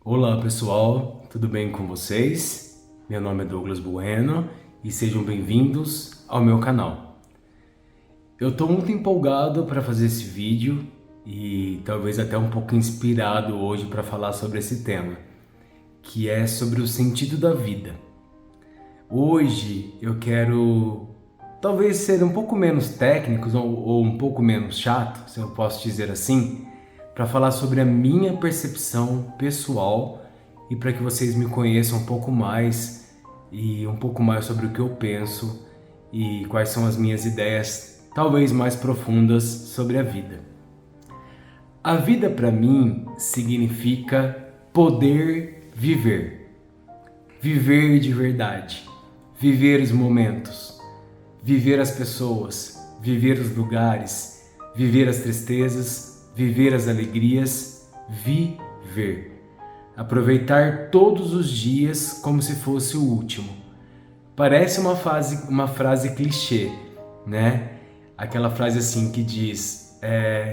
Olá pessoal, tudo bem com vocês? Meu nome é Douglas Bueno e sejam bem-vindos ao meu canal. Eu estou muito empolgado para fazer esse vídeo e talvez até um pouco inspirado hoje para falar sobre esse tema, que é sobre o sentido da vida. Hoje eu quero talvez ser um pouco menos técnico ou um pouco menos chato, se eu posso dizer assim, para falar sobre a minha percepção pessoal e para que vocês me conheçam um pouco mais e um pouco mais sobre o que eu penso e quais são as minhas ideias, talvez mais profundas sobre a vida. A vida para mim significa poder viver. Viver de verdade. Viver os momentos. Viver as pessoas. Viver os lugares. Viver as tristezas. Viver as alegrias, viver. Aproveitar todos os dias como se fosse o último. Parece uma frase clichê, né? Aquela frase assim que diz,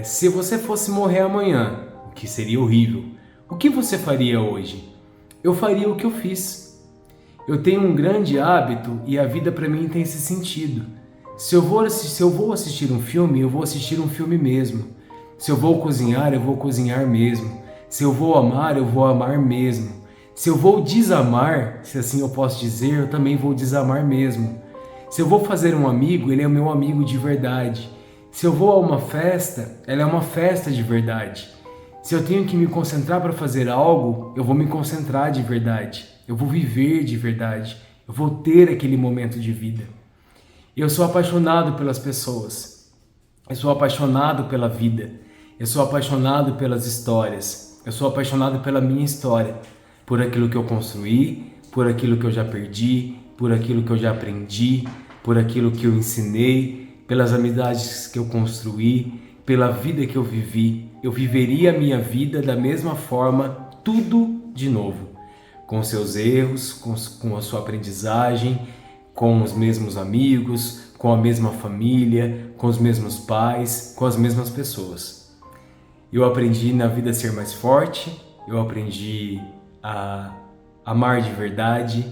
se você fosse morrer amanhã, o que seria horrível, o que você faria hoje? Eu faria o que eu fiz. Eu tenho um grande hábito e a vida para mim tem esse sentido. Se eu vou assistir um filme, eu vou assistir um filme mesmo. Se eu vou cozinhar, eu vou cozinhar mesmo. Se eu vou amar, eu vou amar mesmo. Se eu vou desamar, se assim eu posso dizer, eu também vou desamar mesmo. Se eu vou fazer um amigo, ele é meu amigo de verdade. Se eu vou a uma festa, ela é uma festa de verdade. Se eu tenho que me concentrar para fazer algo, eu vou me concentrar de verdade. Eu vou viver de verdade. Eu vou ter aquele momento de vida. Eu sou apaixonado pelas pessoas. Eu sou apaixonado pela vida. Eu sou apaixonado pelas histórias. Eu sou apaixonado pela minha história. Por aquilo que eu construí, por aquilo que eu já perdi, por aquilo que eu já aprendi, por aquilo que eu ensinei, pelas amizades que eu construí, pela vida que eu vivi. Eu viveria a minha vida da mesma forma, tudo de novo. Com seus erros, com a sua aprendizagem, com os mesmos amigos, com a mesma família, com os mesmos pais, com as mesmas pessoas. Eu aprendi na vida a ser mais forte, eu aprendi a amar de verdade,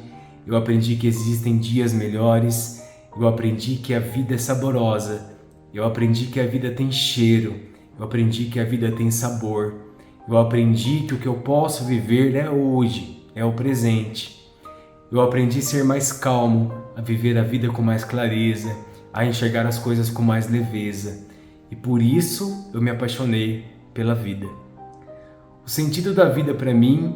eu aprendi que existem dias melhores, eu aprendi que a vida é saborosa, eu aprendi que a vida tem cheiro, eu aprendi que a vida tem sabor, eu aprendi que o que eu posso viver é hoje, é o presente. Eu aprendi a ser mais calmo, a viver a vida com mais clareza, a enxergar as coisas com mais leveza. E por isso eu me apaixonei pela vida. O sentido da vida para mim,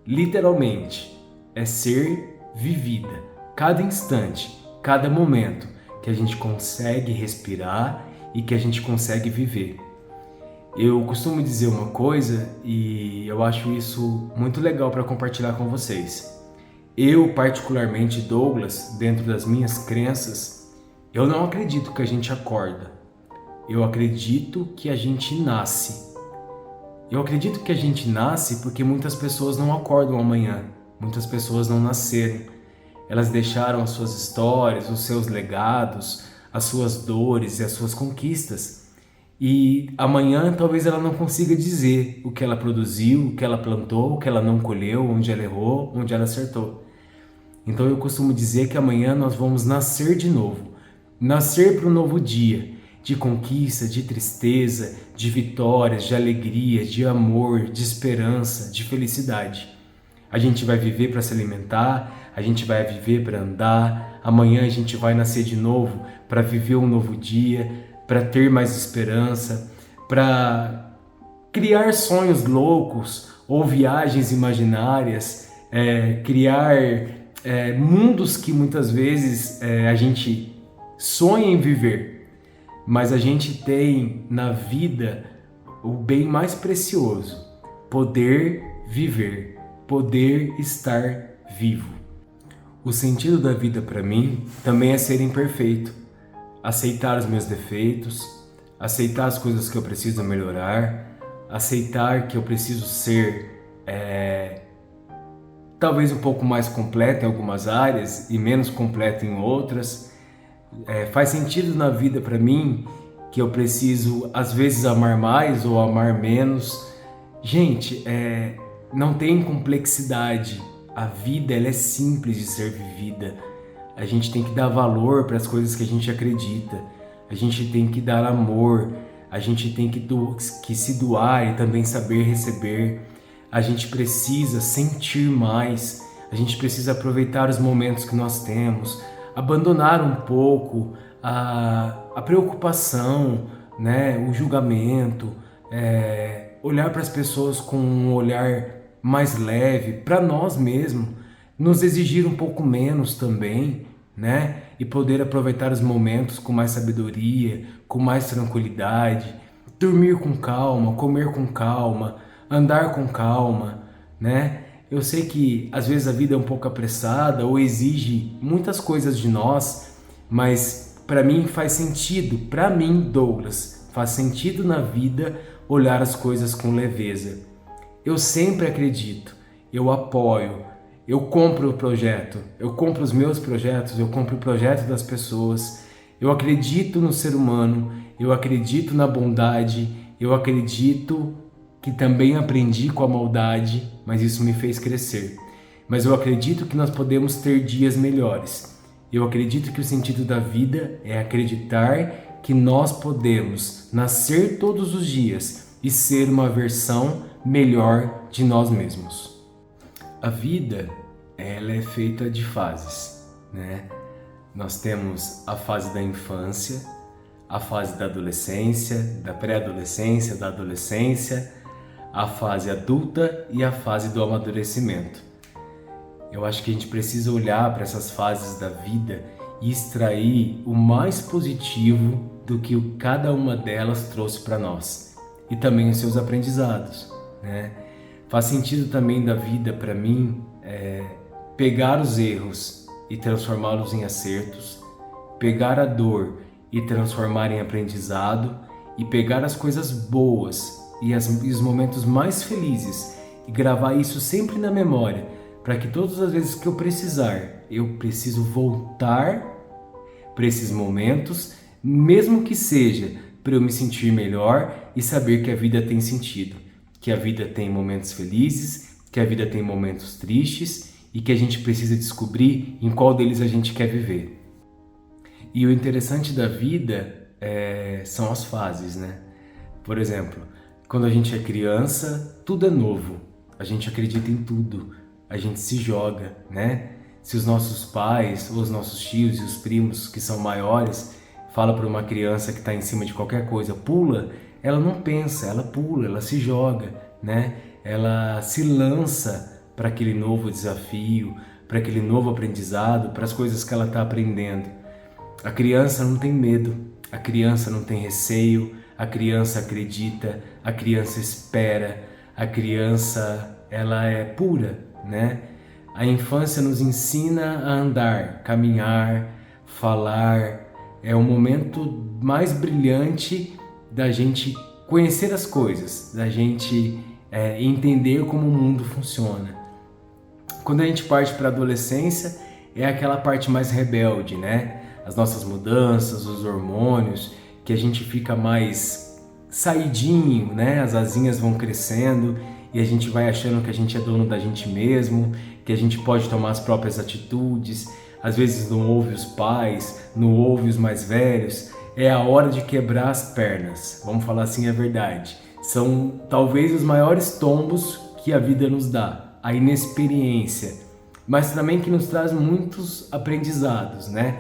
literalmente, é ser vivida. Cada instante, cada momento que a gente consegue respirar e que a gente consegue viver. Eu costumo dizer uma coisa e eu acho isso muito legal para compartilhar com vocês. Eu, particularmente, Douglas, dentro das minhas crenças, eu não acredito que a gente acorda. Eu acredito que a gente nasce. Eu acredito que a gente nasce porque muitas pessoas não acordam amanhã. Muitas pessoas não nasceram. Elas deixaram as suas histórias, os seus legados, as suas dores e as suas conquistas. E amanhã talvez ela não consiga dizer o que ela produziu, o que ela plantou, o que ela não colheu, onde ela errou, onde ela acertou. Então eu costumo dizer que amanhã nós vamos nascer de novo. Nascer para um novo dia, de conquista, de tristeza, de vitórias, de alegria, de amor, de esperança, de felicidade. A gente vai viver para se alimentar, a gente vai viver para andar, amanhã a gente vai nascer de novo para viver um novo dia, para ter mais esperança, para criar sonhos loucos ou viagens imaginárias, criar mundos que muitas vezes a gente sonha em viver, mas a gente tem na vida o bem mais precioso: poder viver, poder estar vivo. O sentido da vida para mim também é ser imperfeito, aceitar os meus defeitos, aceitar as coisas que eu preciso melhorar, aceitar que eu preciso ser talvez um pouco mais completo em algumas áreas e menos completo em outras. Faz sentido na vida para mim que eu preciso às vezes amar mais ou amar menos. Gente, não tem complexidade. A vida, ela é simples de ser vivida. A gente tem que dar valor para as coisas que a gente acredita. A gente tem que dar amor. A gente tem que se doar e também saber receber. A gente precisa sentir mais. A gente precisa aproveitar os momentos que nós temos. Abandonar um pouco a preocupação, né? O julgamento. Olhar para as pessoas com um olhar mais leve, para nós mesmos, nos exigir um pouco menos também, né? E poder aproveitar os momentos com mais sabedoria, com mais tranquilidade, dormir com calma, comer com calma, andar com calma, né? Eu sei que às vezes a vida é um pouco apressada ou exige muitas coisas de nós, mas para mim faz sentido, para mim, Douglas, faz sentido na vida olhar as coisas com leveza. Eu sempre acredito, eu apoio, eu compro o projeto, eu compro os meus projetos, eu compro o projeto das pessoas, eu acredito no ser humano, eu acredito na bondade, eu acredito que também aprendi com a maldade, mas isso me fez crescer. Mas eu acredito que nós podemos ter dias melhores. Eu acredito que o sentido da vida é acreditar que nós podemos nascer todos os dias e ser uma versão melhor de nós mesmos. A vida, ela é feita de fases, né? Nós temos a fase da infância, a fase da adolescência, da pré-adolescência, da adolescência, a fase adulta e a fase do amadurecimento. Eu acho que a gente precisa olhar para essas fases da vida e extrair o mais positivo do que cada uma delas trouxe para nós e também os seus aprendizados, né? Faz sentido também da vida para mim pegar os erros e transformá-los em acertos, pegar a dor e transformar em aprendizado e pegar as coisas boas e os momentos mais felizes e gravar isso sempre na memória, para que todas as vezes que eu precisar, eu preciso voltar para esses momentos, mesmo que seja para eu me sentir melhor e saber que a vida tem sentido, que a vida tem momentos felizes, que a vida tem momentos tristes e que a gente precisa descobrir em qual deles a gente quer viver. E o interessante da vida são as fases, né? Por exemplo, quando a gente é criança, tudo é novo, a gente acredita em tudo, a gente se joga, né? Se os nossos pais, ou os nossos tios e os primos que são maiores falam para uma criança que está em cima de qualquer coisa, pula, ela não pensa, ela pula, ela se joga, né? Ela se lança para aquele novo desafio, para aquele novo aprendizado, para as coisas que ela está aprendendo. A criança não tem medo, a criança não tem receio, a criança acredita, a criança espera, a criança, ela é pura, né? A infância nos ensina a andar, caminhar, falar. É o momento mais brilhante da gente conhecer as coisas, da gente entender como o mundo funciona. Quando a gente parte para a adolescência, é aquela parte mais rebelde, né? As nossas mudanças, os hormônios, que a gente fica mais saidinho, né? As asinhas vão crescendo e a gente vai achando que a gente é dono da gente mesmo, que a gente pode tomar as próprias atitudes. Às vezes não ouve os pais, não ouve os mais velhos. É a hora de quebrar as pernas, vamos falar assim a verdade. São talvez os maiores tombos que a vida nos dá, a inexperiência, mas também que nos traz muitos aprendizados, né?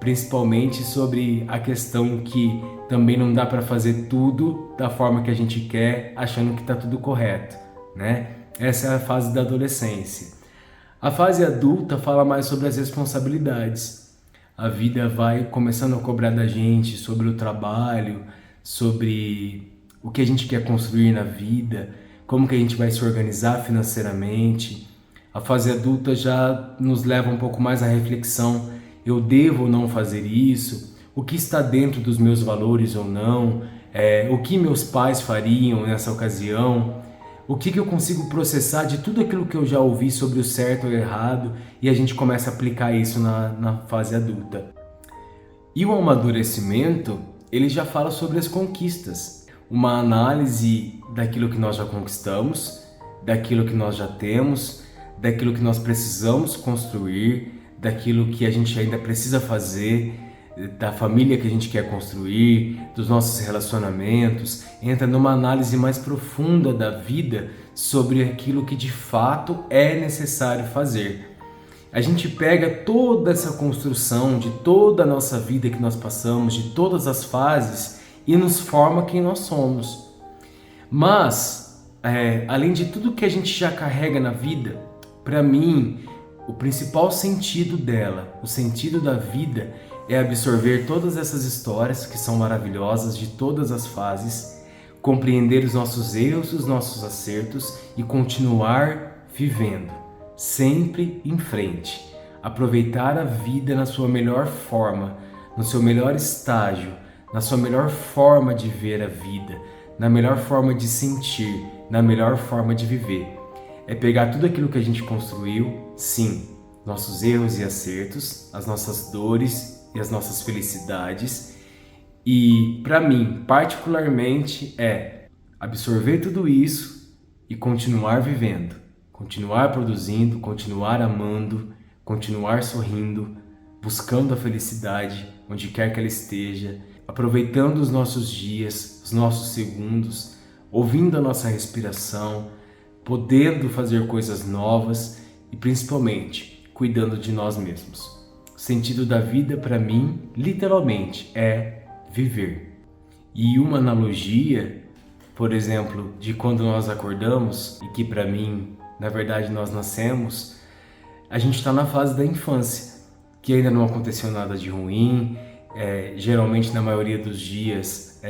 Principalmente sobre a questão que também não dá para fazer tudo da forma que a gente quer, achando que está tudo correto, né? Essa é a fase da adolescência. A fase adulta fala mais sobre as responsabilidades. A vida vai começando a cobrar da gente sobre o trabalho, sobre o que a gente quer construir na vida, como que a gente vai se organizar financeiramente. A fase adulta já nos leva um pouco mais à reflexão. Eu devo ou não fazer isso? O que está dentro dos meus valores ou não? O que meus pais fariam nessa ocasião? O que eu consigo processar de tudo aquilo que eu já ouvi sobre o certo ou errado, e a gente começa a aplicar isso na fase adulta. E o amadurecimento, ele já fala sobre as conquistas, uma análise daquilo que nós já conquistamos, daquilo que nós já temos, daquilo que nós precisamos construir, daquilo que a gente ainda precisa fazer, da família que a gente quer construir, dos nossos relacionamentos, entra numa análise mais profunda da vida sobre aquilo que de fato é necessário fazer. A gente pega toda essa construção de toda a nossa vida que nós passamos, de todas as fases, e nos forma quem nós somos. Mas, além de tudo que a gente já carrega na vida, para mim, o principal sentido dela, o sentido da vida, é absorver todas essas histórias que são maravilhosas de todas as fases, compreender os nossos erros, os nossos acertos e continuar vivendo, sempre em frente. Aproveitar a vida na sua melhor forma, no seu melhor estágio, na sua melhor forma de ver a vida, na melhor forma de sentir, na melhor forma de viver. É pegar tudo aquilo que a gente construiu, sim, nossos erros e acertos, as nossas dores e as nossas felicidades, e para mim, particularmente, é absorver tudo isso e continuar vivendo, continuar produzindo, continuar amando, continuar sorrindo, buscando a felicidade onde quer que ela esteja, aproveitando os nossos dias, os nossos segundos, ouvindo a nossa respiração, podendo fazer coisas novas e principalmente cuidando de nós mesmos. O sentido da vida para mim, literalmente, é viver. E uma analogia, por exemplo, de quando nós acordamos, e que para mim, na verdade, nós nascemos, a gente está na fase da infância, que ainda não aconteceu nada de ruim, geralmente na maioria dos dias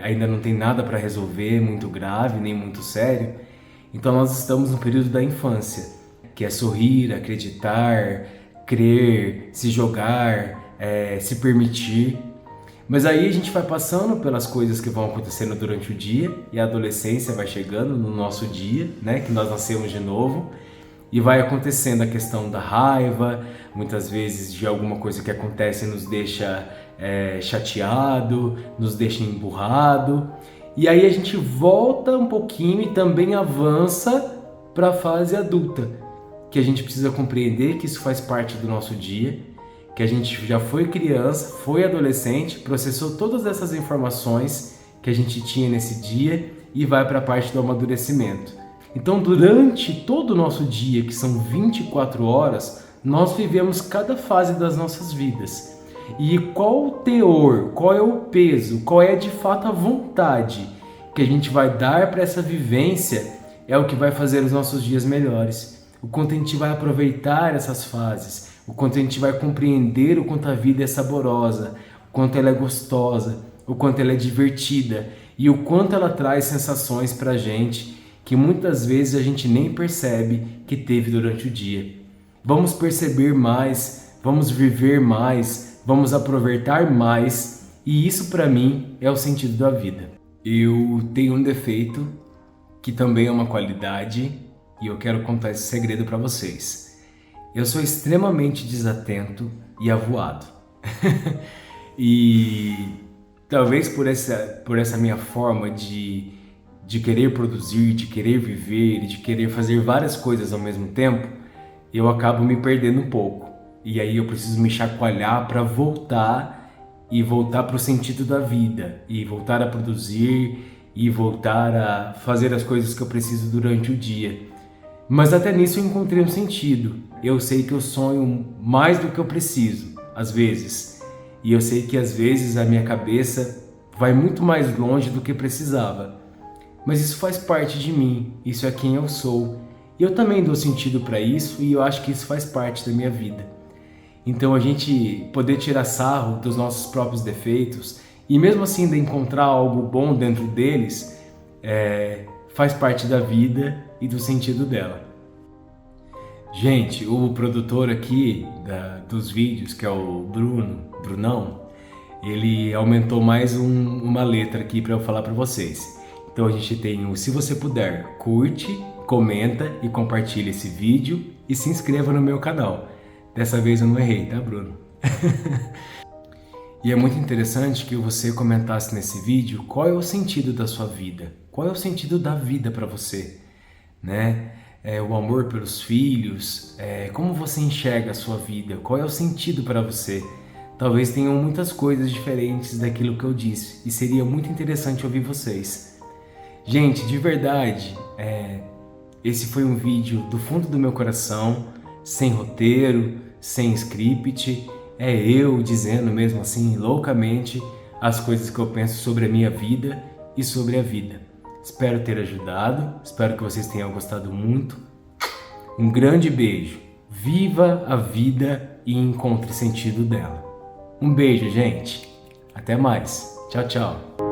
ainda não tem nada para resolver, muito grave, nem muito sério. Então nós estamos no período da infância, que é sorrir, acreditar, crer, se jogar, se permitir. Mas aí a gente vai passando pelas coisas que vão acontecendo durante o dia e a adolescência vai chegando no nosso dia, né, que nós nascemos de novo, e vai acontecendo a questão da raiva, muitas vezes de alguma coisa que acontece e nos deixa chateado, nos deixa emburrado, e aí a gente volta um pouquinho e também avança para a fase adulta, que a gente precisa compreender que isso faz parte do nosso dia, que a gente já foi criança, foi adolescente, processou todas essas informações que a gente tinha nesse dia e vai para a parte do amadurecimento. Então, durante todo o nosso dia, que são 24 horas, nós vivemos cada fase das nossas vidas. E qual o teor, qual é o peso, qual é de fato a vontade que a gente vai dar para essa vivência é o que vai fazer os nossos dias melhores. O quanto a gente vai aproveitar essas fases, o quanto a gente vai compreender o quanto a vida é saborosa, o quanto ela é gostosa, o quanto ela é divertida e o quanto ela traz sensações para a gente que muitas vezes a gente nem percebe que teve durante o dia. Vamos perceber mais, vamos viver mais, vamos aproveitar mais, e isso para mim é o sentido da vida. Eu tenho um defeito que também é uma qualidade e eu quero contar esse segredo para vocês. Eu sou extremamente desatento e avoado. E talvez por essa minha forma de querer produzir, de querer viver e de querer fazer várias coisas ao mesmo tempo, eu acabo me perdendo um pouco. E aí eu preciso me chacoalhar para voltar para o sentido da vida, e voltar a produzir, e voltar a fazer as coisas que eu preciso durante o dia. Mas até nisso eu encontrei um sentido. Eu sei que eu sonho mais do que eu preciso, às vezes. E eu sei que às vezes a minha cabeça vai muito mais longe do que precisava. Mas isso faz parte de mim, isso é quem eu sou. E eu também dou sentido para isso e eu acho que isso faz parte da minha vida. Então a gente poder tirar sarro dos nossos próprios defeitos e mesmo assim ainda encontrar algo bom dentro deles, faz parte da vida e do sentido dela. Gente, o produtor aqui dos vídeos, que é o Brunão, ele aumentou mais uma letra aqui para eu falar para vocês. Então a gente tem o: se você puder, curte, comenta e compartilha esse vídeo e se inscreva no meu canal. Dessa vez eu não errei, tá, Bruno? E é muito interessante que você comentasse nesse vídeo qual é o sentido da sua vida, qual é o sentido da vida para você. né? O amor pelos filhos, como você enxerga a sua vida, qual é o sentido para você. Talvez tenham muitas coisas diferentes daquilo que eu disse e seria muito interessante ouvir vocês. Gente, de verdade, esse foi um vídeo do fundo do meu coração, sem roteiro, sem script. É eu dizendo mesmo assim, loucamente, as coisas que eu penso sobre a minha vida e sobre a vida. Espero ter ajudado, espero que vocês tenham gostado muito. Um grande beijo. Viva a vida e encontre sentido dela. Um beijo, gente. Até mais. Tchau, tchau.